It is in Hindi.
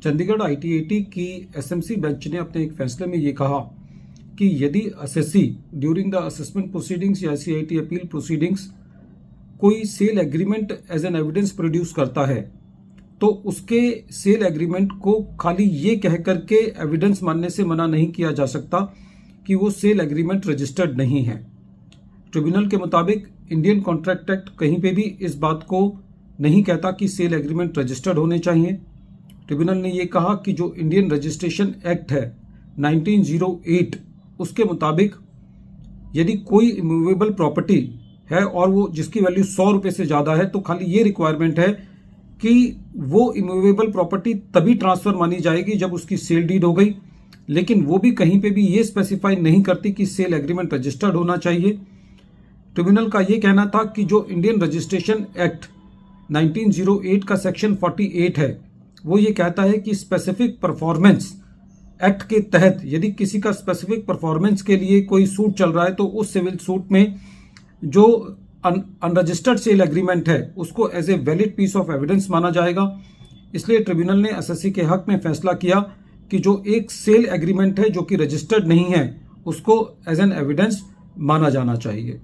चंडीगढ़ आईटीएटी की एसएमसी बेंच ने अपने एक फैसले में ये कहा कि यदि assessee during the assessment proceedings या सीआईटी अपील प्रोसीडिंग्स कोई sale agreement as an evidence produce करता है तो उसके सेल एग्रीमेंट को खाली ये कह करके एविडेंस मानने से मना नहीं किया जा सकता कि वो सेल एग्रीमेंट रजिस्टर्ड नहीं है। ट्रिब्यूनल के मुताबिक इंडियन कॉन्ट्रैक्ट एक्ट कहीं पे भी इस बात को नहीं कहता कि सेल एग्रीमेंट रजिस्टर्ड होने चाहिए। ट्रिब्यूनल ने ये कहा कि जो इंडियन रजिस्ट्रेशन एक्ट है 1908 उसके मुताबिक यदि कोई इमूवेबल प्रॉपर्टी है और वो जिसकी वैल्यू 100 रुपए से ज्यादा है तो खाली ये रिक्वायरमेंट है कि वो इमूवेबल प्रॉपर्टी तभी ट्रांसफर मानी जाएगी जब उसकी सेल डीड हो गई, लेकिन वो भी कहीं पे भी ये स्पेसिफाई नहीं करती कि सेल एग्रीमेंट रजिस्टर्ड होना चाहिए। ट्रिब्यूनल का ये कहना था कि जो इंडियन रजिस्ट्रेशन एक्ट 1908 का सेक्शन 48 है वो ये कहता है कि स्पेसिफिक परफॉर्मेंस एक्ट के तहत यदि किसी का स्पेसिफिक परफॉर्मेंस के लिए कोई सूट चल रहा है तो उस सिविल सूट में जो अनरजिस्टर्ड सेल एग्रीमेंट है उसको as a valid piece of evidence माना जाएगा। इसलिए ट्रिब्यूनल ने एसएससी के हक में फैसला किया कि जो एक सेल एग्रीमेंट है जो कि रजिस्टर्ड नहीं है उसको एज एन एविडेंस माना जाना चाहिए।